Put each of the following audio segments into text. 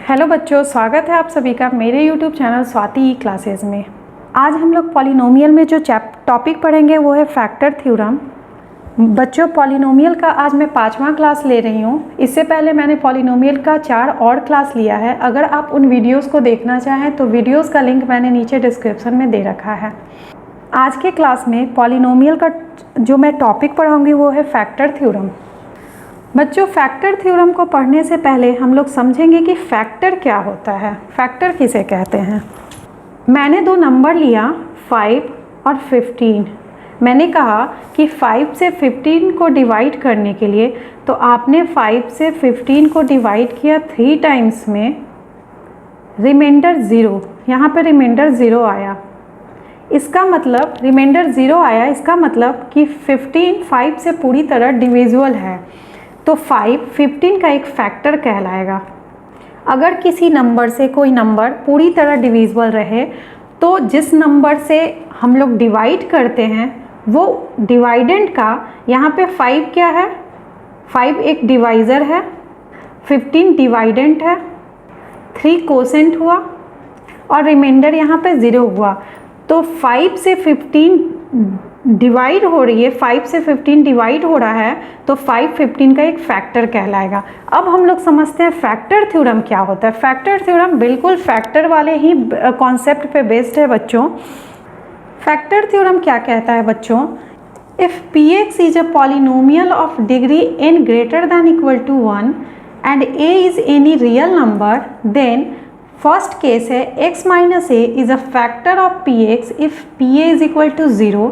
Hello बच्चों, स्वागत है आप सभी का मेरे यूट्यूब चैनल स्वाति ई क्लासेस में। आज हम लोग पॉलिनोमियल में जो टॉपिक पढ़ेंगे वो है फैक्टर थ्योरम। बच्चों, पॉलिनोमियल का आज मैं 5वां क्लास ले रही हूँ। इससे पहले मैंने पॉलिनोमियल का 4 और क्लास लिया है। अगर आप उन वीडियोस को देखना चाहें तो वीडियोस का लिंक मैंने नीचे डिस्क्रिप्शन में दे रखा है। आज के क्लास में पॉलिनोमियल का जो मैं टॉपिक पढ़ाऊँगी वो है फैक्टर थ्योरम। बच्चों, फैक्टर थ्योरम को पढ़ने से पहले हम लोग समझेंगे कि फैक्टर क्या होता है, फैक्टर किसे कहते हैं। मैंने 2 नंबर लिया 5 और 15। मैंने कहा कि 5 से 15 को डिवाइड करने के लिए तो आपने 5 से 15 को डिवाइड किया 3 टाइम्स में, रिमाइंडर 0, यहाँ पे रिमाइंडर 0 आया। इसका मतलब रिमाइंडर 0 आया, इसका मतलब कि 15 5 से पूरी तरह डिविजिबल है, तो 5 15 का एक फैक्टर कहलाएगा। अगर किसी नंबर से कोई नंबर पूरी तरह डिविजिबल रहे तो जिस नंबर से हम लोग डिवाइड करते हैं वो डिवाइडेंड का, यहाँ पे 5 क्या है, 5 एक डिवाइज़र है, 15 डिवाइडेंट है, 3 कोसेंट हुआ और रिमाइंडर यहाँ पे 0 हुआ। तो 5 से 15 डिवाइड हो रही है, 5 से 15 डिवाइड हो रहा है तो 5 15 का एक फैक्टर कहलाएगा। अब हम लोग समझते हैं फैक्टर थ्योरम क्या होता है। फैक्टर थ्योरम बिल्कुल फैक्टर वाले ही कॉन्सेप्ट पे बेस्ड है बच्चों। फैक्टर थ्योरम क्या कहता है बच्चों, if px is a polynomial of degree n greater than equal to 1 and a is any real number, then first case है x minus a is a factor of px if pa is equal to 0,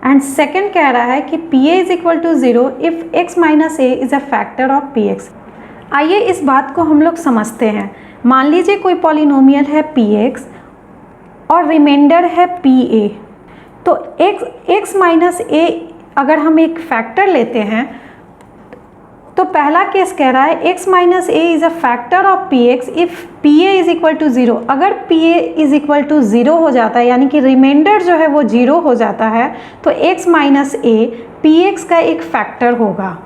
and second कह रहा है कि pa is equal to 0 if x minus a is a factor of px। आइए इस बात को हम लोग समझते हैं। मान लीजिए कोई पॉलिनोमियल है px और रिमाइंडर है pa, तो x माइनस a अगर हम एक फैक्टर लेते हैं तो पहला केस कह रहा है x minus a is a factor of px if pa is equal to 0। अगर pa इज इक्वल टू 0 हो जाता है, यानी कि रिमाइंडर जो है वो 0 हो जाता है, तो x माइनस a px का एक फैक्टर होगा।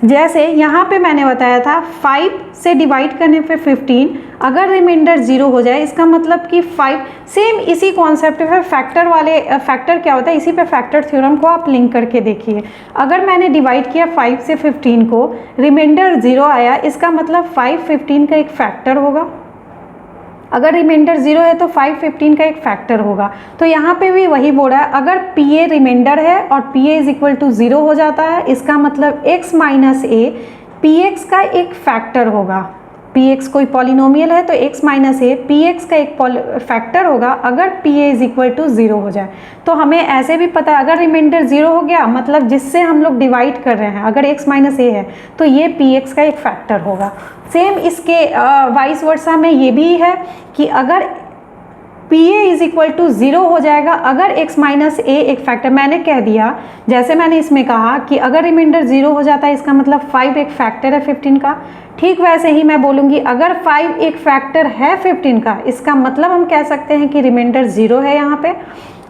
जैसे यहाँ पे मैंने बताया था 5 से डिवाइड करने पे 15, अगर रिमाइंडर 0 हो जाए इसका मतलब कि 5, सेम इसी कॉन्सेप्ट पे फैक्टर वाले फैक्टर क्या होता है, इसी पे फैक्टर थ्योरम को आप लिंक करके देखिए। अगर मैंने डिवाइड किया 5 से 15 को, रिमाइंडर 0 आया, इसका मतलब 5 15 का एक फैक्टर होगा। अगर रिमाइंडर 0 है तो 5 15 का एक फैक्टर होगा। तो यहाँ पे भी वही बोल रहा है, अगर pa रिमाइंडर है और pa इज इक्वल टू 0 हो जाता है, इसका मतलब x माइनस a px का एक फैक्टर होगा। px कोई पॉलिनोमियल है तो x माइनस a px का एक फैक्टर होगा अगर pa इज इक्वल टू 0 हो जाए। तो हमें ऐसे भी पता है अगर रिमाइंडर 0 हो गया मतलब जिससे हम लोग डिवाइड कर रहे हैं अगर x माइनस a है तो ये px का एक फैक्टर होगा। सेम इसके वाइस वर्सा में ये भी है कि अगर pa इज इक्वल टू 0 हो जाएगा अगर x माइनस a एक फैक्टर, मैंने कह दिया जैसे मैंने इसमें कहा कि अगर रिमाइंडर 0 हो जाता है इसका मतलब 5 एक फैक्टर है 15 का, ठीक वैसे ही मैं बोलूँगी अगर 5 एक फैक्टर है 15 का, इसका मतलब हम कह सकते हैं कि रिमाइंडर 0 है यहाँ पे।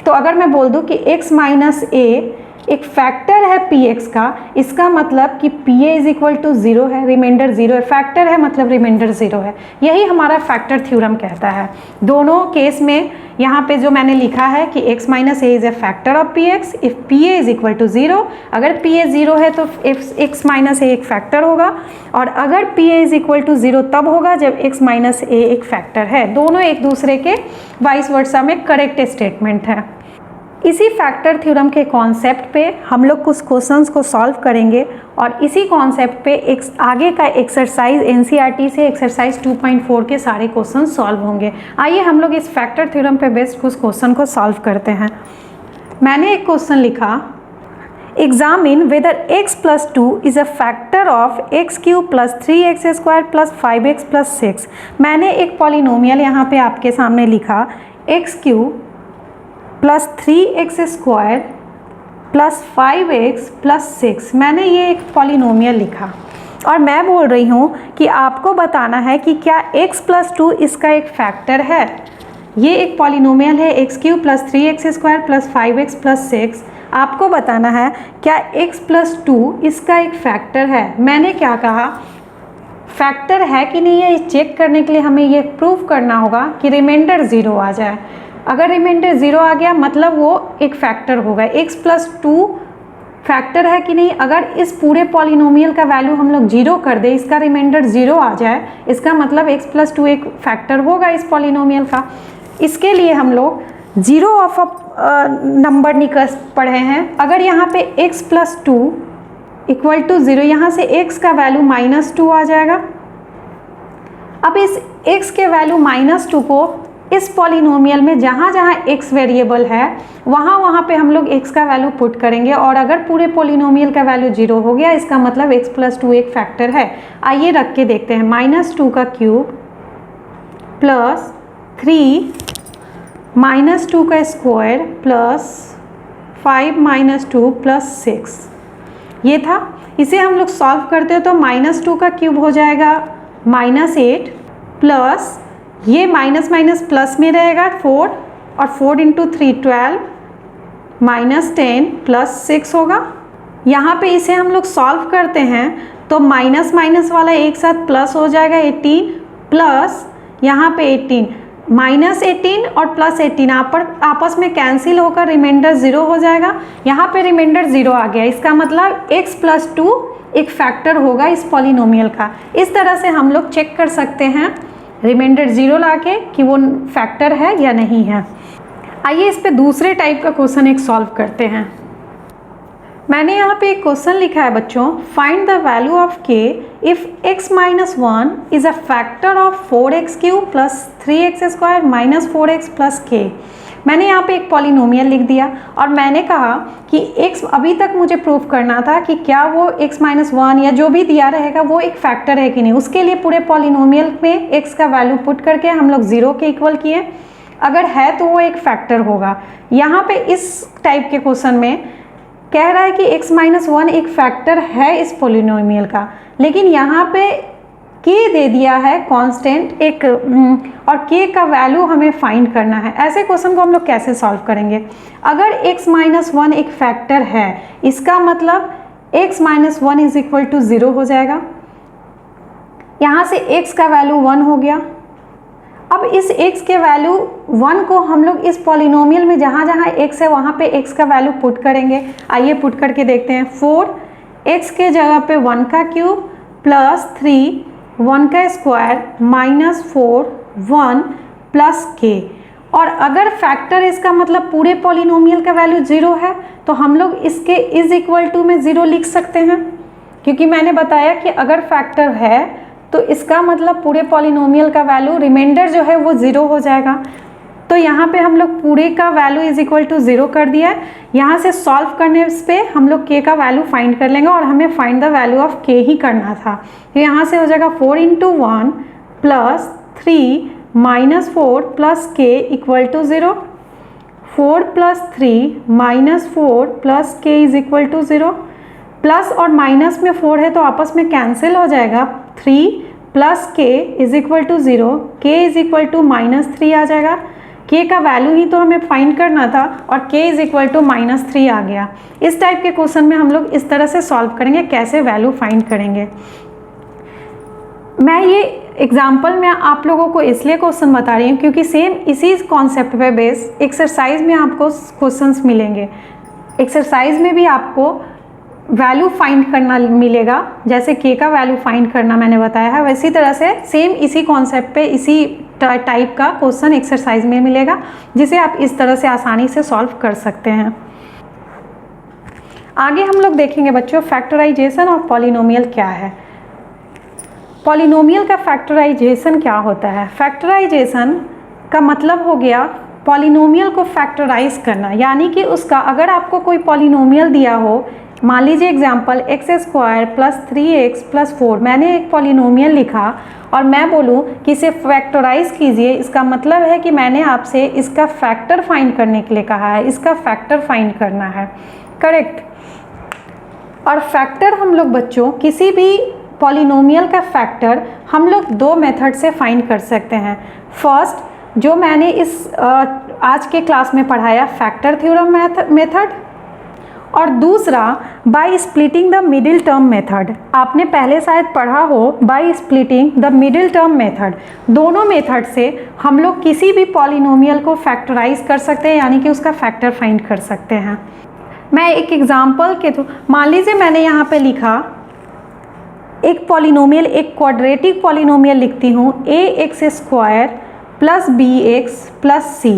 तो अगर मैं बोल दूँ कि x माइनस a एक फैक्टर है px का, इसका मतलब कि pa इज इक्वल टू 0 है, रिमाइंडर 0 है, फैक्टर है मतलब रिमाइंडर 0 है। यही हमारा फैक्टर थ्योरम कहता है। दोनों केस में यहाँ पे जो मैंने लिखा है कि x minus a is a factor of px if pa is equal to 0, अगर pa 0 है तो x माइनस a एक फैक्टर होगा, और अगर pa इज इक्वल टू 0 तब होगा जब x माइनस a एक फैक्टर है। दोनों एक दूसरे के वाइस वर्सा में करेक्ट स्टेटमेंट है। इसी फैक्टर थ्योरम के कॉन्सेप्ट पे हम लोग कुछ क्वेश्चंस को सॉल्व करेंगे और इसी कॉन्सेप्ट पे एक आगे का एक्सरसाइज एनसीईआरटी से एक्सरसाइज 2.4 के सारे क्वेश्चन सॉल्व होंगे। आइए हम लोग इस फैक्टर थ्योरम पे बेस्ड कुछ क्वेश्चन को सॉल्व करते हैं। मैंने एक क्वेश्चन लिखा, examine whether x plus 2 is a factor of x cube plus 3x square plus 5x plus 6। मैंने एक पॉलिनोमियल यहाँ पे आपके सामने लिखा, x cube plus 3x square plus 5x plus 6। मैंने ये एक पॉलिनोमियल लिखा और मैं बोल रही हूँ कि आपको बताना है कि क्या x प्लस 2 इसका एक फैक्टर है। ये एक पॉलिनोमियल है x cube plus 3x square plus 5x plus 6। आपको बताना है क्या x प्लस 2 इसका एक फैक्टर है। मैंने क्या कहा, फैक्टर है कि नहीं है, ये चेक करने के लिए हमें ये प्रूव करना होगा कि रिमाइंडर 0 आ जाए। अगर रिमाइंडर 0 आ गया मतलब वो एक फैक्टर होगा। x + 2 फैक्टर है कि नहीं, अगर इस पूरे पॉलिनोमियल का वैल्यू हम लोग 0 कर दे, इसका रिमाइंडर 0 आ जाए, इसका मतलब x + 2 एक फैक्टर होगा इस पॉलिनोमियल का। इसके लिए हम लोग 0 ऑफ अ नंबर निकाल पढ़े हैं। अगर यहाँ पे x + 2 = 0, यहाँ से x का वैल्यू -2 आ जाएगा। अब इस x के वैल्यू -2 को इस पॉलिनोमियल में जहाँ जहाँ x वेरिएबल है वहाँ पे हम लोग x का वैल्यू पुट करेंगे, और अगर पूरे पॉलिनोमियल का वैल्यू 0 हो गया, इसका मतलब x + 2 एक फैक्टर है। आइए रख के देखते हैं। -2 का क्यूब प्लस 3 -2 का स्क्वायर प्लस 5 - 2 प्लस 6, ये था। इसे हम लोग सॉल्व करते हैं तो -2 का क्यूब हो जाएगा -8 प्लस ये माइनस माइनस प्लस में रहेगा 4, और 4 × 3 12 -10 प्लस 6 होगा। यहाँ पे इसे हम लोग सॉल्व करते हैं तो माइनस माइनस वाला एक साथ प्लस हो जाएगा 18 प्लस यहाँ पे 18, -18 और +18 आपस में कैंसिल होकर रिमाइंडर 0 हो जाएगा। यहाँ पे रिमाइंडर 0 आ गया, इसका मतलब x + 2 एक फैक्टर होगा इस पॉलिनोमियल का। इस तरह से हम लोग चेक कर सकते हैं रिमाइंडर 0 लाके कि वो फैक्टर है या नहीं है। आइए इस पे दूसरे टाइप का क्वेश्चन एक सॉल्व करते हैं। मैंने यहाँ पे एक क्वेश्चन लिखा है बच्चों, find the value of k if x - 1 is a factor of 4x³ + 3x² - 4x + k। मैंने यहाँ पे एक पॉलिनोमियल लिख दिया और मैंने कहा कि x अभी तक मुझे प्रूफ करना था कि क्या वो x - 1 या जो भी दिया रहेगा वो एक फैक्टर है कि नहीं। उसके लिए पूरे पॉलिनोमियल में x का वैल्यू पुट करके हम लोग 0 के इक्वल किए। अगर है तो वो एक फैक्टर होगा। यहाँ पे इस टाइप के क्वेश्चन में कह रहा है कि x - 1 एक फैक्टर है इस पॉलिनोमियल का, लेकिन यहाँ पे k दे दिया है कांस्टेंट एक, और k का वैल्यू हमें फाइंड करना है। ऐसे क्वेश्चन को हम लोग कैसे सॉल्व करेंगे? अगर x - 1 एक फैक्टर है, इसका मतलब x - 1 = 0 हो जाएगा। यहाँ से x का वैल्यू 1 हो गया। अब इस x के वैल्यू 1 को हम लोग इस पॉलिनोमियल में जहाँ जहाँ x है वहाँ पे x का वैल्यू पुट करेंगे। आइए पुट करके देखते हैं। 4x के जगह पे 1 का क्यूब प्लस 3 1 का स्क्वायर -4 1 प्लस k। और अगर फैक्टर इसका मतलब पूरे पॉलिनोमियल का वैल्यू 0 है तो हम लोग इसके = में 0 लिख सकते हैं, क्योंकि मैंने बताया कि अगर फैक्टर है तो इसका मतलब पूरे पॉलिनोमियल का वैल्यू रिमाइंडर जो है वो 0 हो जाएगा। तो यहाँ पे हम लोग पूरे का वैल्यू = 0 कर दिया है। यहाँ से सॉल्व करने पे हम लोग k का वैल्यू फाइंड कर लेंगे, और हमें find the value of k ही करना था। तो यहाँ से हो जाएगा 4 × 1 plus 3 -4 plus k = 0। 4 + 3 -4 plus k = 0। Plus और माइनस में 4 है तो आपस में कैंसिल हो जाएगा। 3 प्लस k = 0, k = -3 आ जाएगा। k का वैल्यू ही तो हमें फाइंड करना था और k = -3 आ गया। इस टाइप के क्वेश्चन में हम लोग इस तरह से सॉल्व करेंगे, कैसे वैल्यू फाइंड करेंगे। मैं ये एग्जाम्पल में आप लोगों को इसलिए क्वेश्चन बता रही हूँ क्योंकि सेम इसी कॉन्सेप्ट पे बेस एक्सरसाइज में आपको क्वेश्चंस मिलेंगे। एक्सरसाइज में भी आपको वैल्यू फाइंड करना मिलेगा, जैसे k का वैल्यू फाइंड करना मैंने बताया है, वैसी तरह से सेम इसी कॉन्सेप्ट पे इसी टाइप का क्वेश्चन एक्सरसाइज में मिलेगा, जिसे आप इस तरह से आसानी से सॉल्व कर सकते हैं। आगे हम लोग देखेंगे बच्चों फैक्टराइजेशन ऑफ पॉलिनोमियल क्या है। पॉलिनोमियल का फैक्टराइजेशन क्या होता है? फैक्टराइजेशन का मतलब हो गया पॉलिनोमियल को फैक्टराइज करना, यानी कि उसका अगर आपको कोई पॉलिनोमियल दिया हो, मान लीजिए example x² plus 3x plus 4, मैंने एक पॉलिनोमियल लिखा और मैं बोलूँ कि इसे फैक्टराइज कीजिए, इसका मतलब है कि मैंने आपसे इसका फैक्टर फाइंड करने के लिए कहा है, इसका फैक्टर फाइंड करना है, करेक्ट। और फैक्टर हम लोग बच्चों किसी भी पॉलिनोमियल का फैक्टर हम लोग 2 मेथड से फाइंड कर सकते हैं। फर्स्ट जो मैंने इस आज के क्लास में पढ़ाया फैक्टर थ्योरम मेथड, और दूसरा by splitting the middle term method. आपने पहले शायद पढ़ा हो by splitting the middle term method. दोनों मेथड से हम लोग किसी भी पॉलिनोमियल को फैक्टराइज कर सकते हैं, यानी कि उसका फैक्टर फाइंड कर सकते हैं। मैं एक एग्जांपल के थ्रू, मान लीजिए मैंने यहाँ पे लिखा एक पॉलिनोमियल, एक क्वाड्रेटिक पॉलिनोमियल लिखती हूँ ax² plus bx plus c।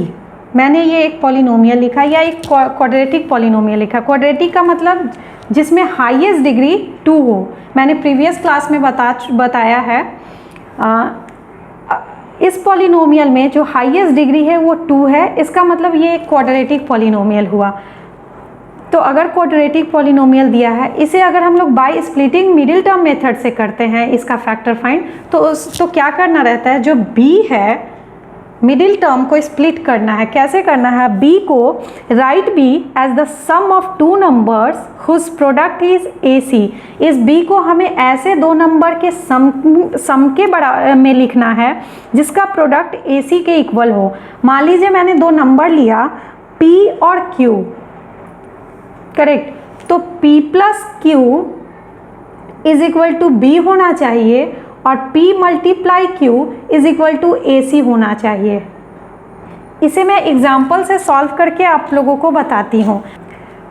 मैंने ये एक पॉलिनोमियल लिखा या एक क्वाड्रेटिक पॉलिनोमियल लिखा। क्वाड्रेटिक का मतलब जिसमें हाईएस्ट डिग्री 2 हो। मैंने प्रीवियस क्लास में बताया है इस पॉलिनोमियल में जो हाईएस्ट डिग्री है वो 2 है। इसका मतलब ये एक क्वाड्रेटिक पॉलिनोमियल हुआ। तो अगर क्वाड्रेटिक पॉलिनोमियल दिया है, इसे अगर हम लोग by splitting middle term method से करते हैं इसका फैक्टर फाइंड, तो क्या करना रहता है, जो b है मिडिल टर्म को स्प्लिट करना है। कैसे करना है, b को write b as the sum of two numbers whose product is ac। इस b को हमें ऐसे दो नंबर के सम के बराबर में लिखना है जिसका प्रोडक्ट ac के इक्वल हो। मान लीजिए मैंने दो नंबर लिया p और q, करेक्ट। तो p plus q is equal to b होना चाहिए और p multiply q is equal to ac होना चाहिए। इसे मैं एग्जाम्पल से सॉल्व करके आप लोगों को बताती हूँ।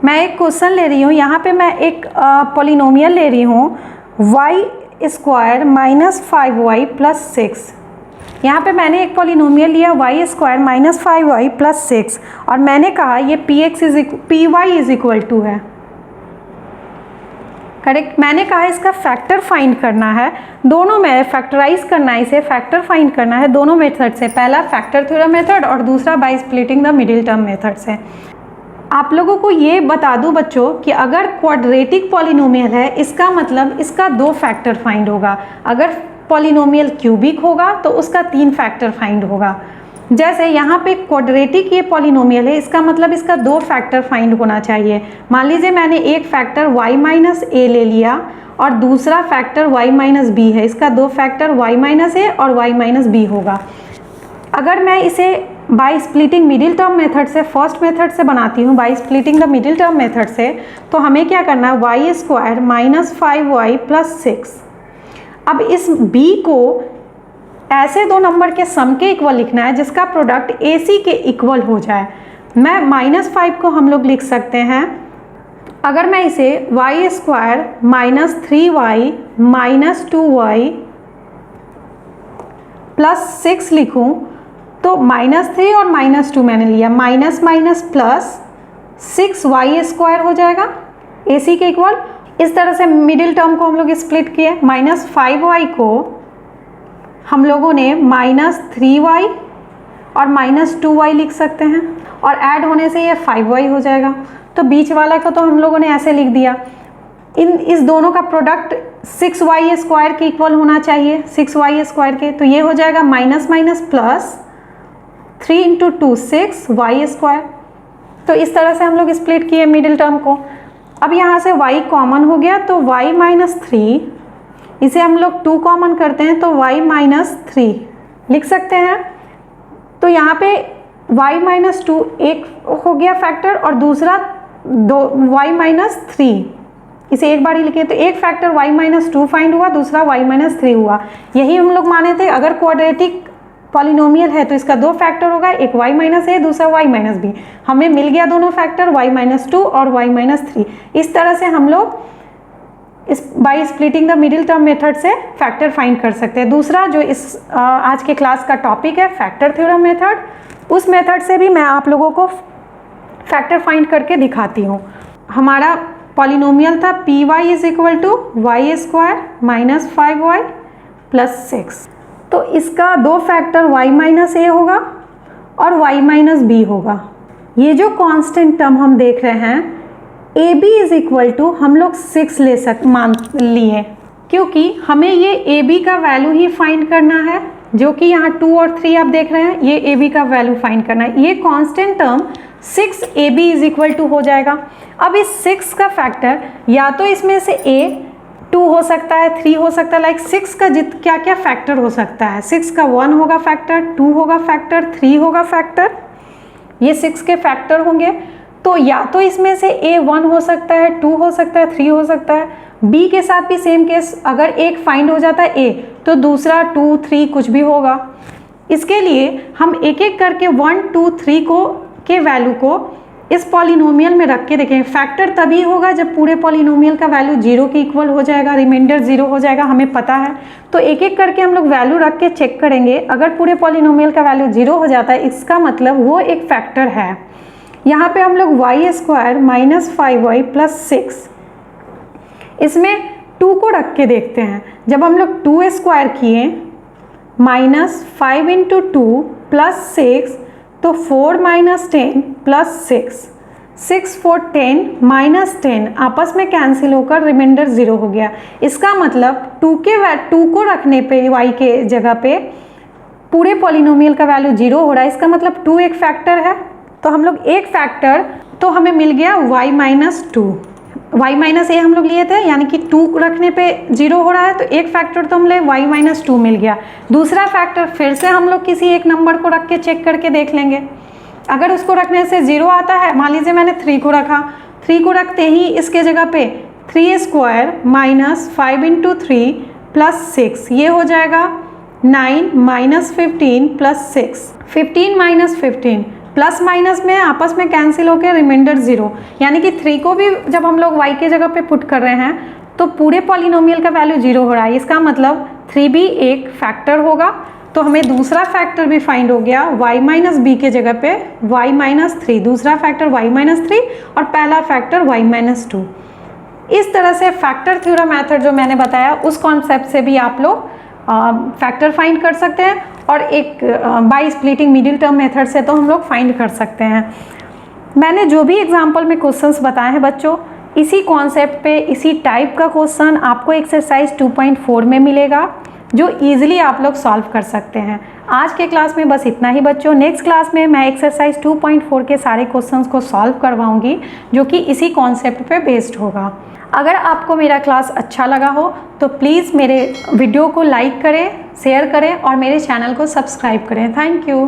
मैं एक क्वेश्चन ले रही हूँ, यहाँ पे मैं एक पॉलिनोमियल ले रही हूँ y² माइनस 5y प्लस 6। यहाँ पे मैंने एक पॉलिनोमियल लिया y² माइनस 5y प्लस 6 और मैंने कहा ये py इज इक्वल टू है, करेक्ट। मैंने कहा इसका फैक्टर फाइंड करना है, दोनों में फैक्टराइज करना है, इसे फैक्टर फाइंड करना है दोनों मेथड से। पहला फैक्टर थ्योरम मेथड और दूसरा by splitting the middle term method से। आप लोगों को ये बता दूं बच्चों कि अगर क्वाड्रेटिक पॉलिनोमियल है इसका मतलब इसका 2 फैक्टर फाइंड होगा। अगर पॉलिनोमियल क्यूबिक होगा तो उसका 3 फैक्टर फाइंड होगा। जैसे यहाँ पे क्वाड्रेटिक ये पॉलिनोमियल है, इसका मतलब इसका 2 फैक्टर फाइंड होना चाहिए। मान लीजिए मैंने एक फैक्टर y माइनस ए ले लिया और दूसरा फैक्टर y माइनस बी है, इसका 2 फैक्टर y माइनस ए और y माइनस बी होगा। अगर मैं इसे by splitting middle term method से, फर्स्ट मेथड से बनाती हूँ, by splitting the middle term method से, तो हमें क्या करना है, y² माइनस 5y प्लस 6। अब इस b को ऐसे दो नंबर के सम के इक्वल लिखना है जिसका प्रोडक्ट ac के इक्वल हो जाए। मैं -5 को हम लोग लिख सकते हैं, अगर मैं इसे y² minus 3y minus 2y plus 6 लिखूं तो -3 और -2 मैंने लिया, माइनस माइनस प्लस 6y² हो जाएगा ac के इक्वल। इस तरह से मिडिल टर्म को हम लोग स्प्लिट किए। -5y को हम लोगों ने -3y और -2y लिख सकते हैं और ऐड होने से ये 5y हो जाएगा। तो बीच वाला को तो हम लोगों ने ऐसे लिख दिया। इस दोनों का प्रोडक्ट 6y² के इक्वल होना चाहिए, 6y² के, तो ये हो जाएगा माइनस माइनस प्लस 3 × 2 6y²। तो इस तरह से हम लोग स्प्लिट किए मिडिल टर्म को। अब यहाँ से y कॉमन हो गया तो y माइनस 3, इसे हम लोग 2 कॉमन करते हैं तो y माइनस 3 लिख सकते हैं। तो यहाँ पे y माइनस 2 एक हो गया फैक्टर और दूसरा y माइनस 3, इसे एक बार ही लिखे तो एक फैक्टर y माइनस 2 फाइंड हुआ, दूसरा y माइनस 3 हुआ। यही हम लोग माने थे अगर क्वाड्रेटिक पॉलिनोमियल है तो इसका 2 फैक्टर होगा, एक y माइनस ए दूसरा y माइनस बी। हमें मिल गया दोनों फैक्टर y माइनस 2 और y माइनस 3। इस तरह से हम लोग इस by splitting the middle term method से फैक्टर फाइंड कर सकते हैं। दूसरा जो इस आज के क्लास का टॉपिक है फैक्टर थ्योरम मेथड, उस मेथड से भी मैं आप लोगों को फैक्टर फाइंड करके दिखाती हूँ। हमारा पॉलिनोमियल था py is equal to y² minus 5y plus 6। तो इसका 2 फैक्टर y माइनस ए होगा और y माइनस बी होगा। ये जो कांस्टेंट टर्म हम देख रहे हैं A B is equal to हम लोग 6 मान लिए, क्योंकि हमें ये ए बी का वैल्यू ही फाइंड करना है, जो कि यहाँ 2 और 3 आप देख रहे हैं, ये ए बी का वैल्यू फाइंड करना है। ये constant term 6 A B is equal to हो जाएगा। अब इस 6 का फैक्टर या तो इसमें से ए 2 हो सकता है, 3 हो सकता है, लाइक 6 का क्या क्या फैक्टर हो सकता है। 6 का 1 होगा फैक्टर, 2 होगा फैक्टर, 3 होगा फैक्टर, ये 6 के फैक्टर होंगे। तो या तो इसमें से A 1 हो सकता है, 2 हो सकता है, 3 हो सकता है। B के साथ भी सेम केस, अगर एक फाइंड हो जाता है A तो दूसरा 2, 3 कुछ भी होगा। इसके लिए हम एक एक करके 1, 2, 3 के वैल्यू को इस पॉलिनोमियल में रख के देखें। फैक्टर तभी होगा जब पूरे पॉलिनोमियल का वैल्यू 0 के इक्वल हो जाएगा, रिमाइंडर 0 हो जाएगा, हमें पता है। तो एक एक करके हम लोग वैल्यू रख के चेक करेंगे। अगर पूरे पॉलिनोमियल का वैल्यू 0 हो जाता है इसका मतलब वो एक फैक्टर है। यहाँ पे हम लोग y² माइनस 5y प्लस 6, इसमें 2 को रख के देखते हैं। जब हम लोग 2 स्क्वायर किए माइनस 5 इंटू 2 प्लस 6 तो 4 माइनस 10 प्लस 6 4 10 माइनस 10 आपस में कैंसिल होकर रिमाइंडर 0 हो गया। इसका मतलब 2 को रखने पे y के जगह पे पूरे पॉलिनोमियल का वैल्यू 0 हो रहा है। इसका मतलब 2 एक फैक्टर है। तो हम लोग एक फैक्टर तो हमें मिल गया y माइनस 2, y माइनस ए हम लोग लिए थे, यानी कि 2 रखने पे 0 हो रहा है तो एक फैक्टर तो हम ले y माइनस 2 मिल गया। दूसरा फैक्टर फिर से हम लोग किसी एक नंबर को रख के चेक करके देख लेंगे। अगर उसको रखने से 0 आता है, मान लीजिए मैंने 3 को रखा, 3 को रखते ही इसके जगह पे 3 स्क्वायर माइनस 5 इंटू 3 प्लस 6, ये हो जाएगा 9 minus 15 plus 6, 15 minus 15 plus minus में आपस में कैंसिल होकर रिमाइंडर 0, यानी कि 3 को भी जब हम लोग y के जगह पे पुट कर रहे हैं तो पूरे पॉलिनोमियल का वैल्यू 0 हो रहा है। इसका मतलब 3 भी एक फैक्टर होगा। तो हमें दूसरा फैक्टर भी फाइंड हो गया, y माइनस बी के जगह पे y माइनस 3, दूसरा फैक्टर y माइनस 3 और पहला फैक्टर y माइनस 2। इस तरह से फैक्टर थ्योरम मेथड जो मैंने बताया उस कॉन्सेप्ट से भी आप लोग फैक्टर फाइंड कर सकते हैं, और एक by splitting middle term method से तो हम लोग फाइंड कर सकते हैं। मैंने जो भी एग्जांपल में क्वेश्चंस बताए हैं बच्चों, इसी कॉन्सेप्ट पे इसी टाइप का क्वेश्चन आपको एक्सरसाइज 2.4 में मिलेगा जो इजीली आप लोग सॉल्व कर सकते हैं। आज के क्लास में बस इतना ही बच्चों। नेक्स्ट क्लास में मैं एक्सरसाइज 2.4 के सारे क्वेश्चंस को सॉल्व करवाऊंगी जो कि इसी कॉन्सेप्ट पे बेस्ड होगा। अगर आपको मेरा क्लास अच्छा लगा हो तो प्लीज़ मेरे वीडियो को लाइक करें, शेयर करें और मेरे चैनल को सब्सक्राइब करें। Thank you.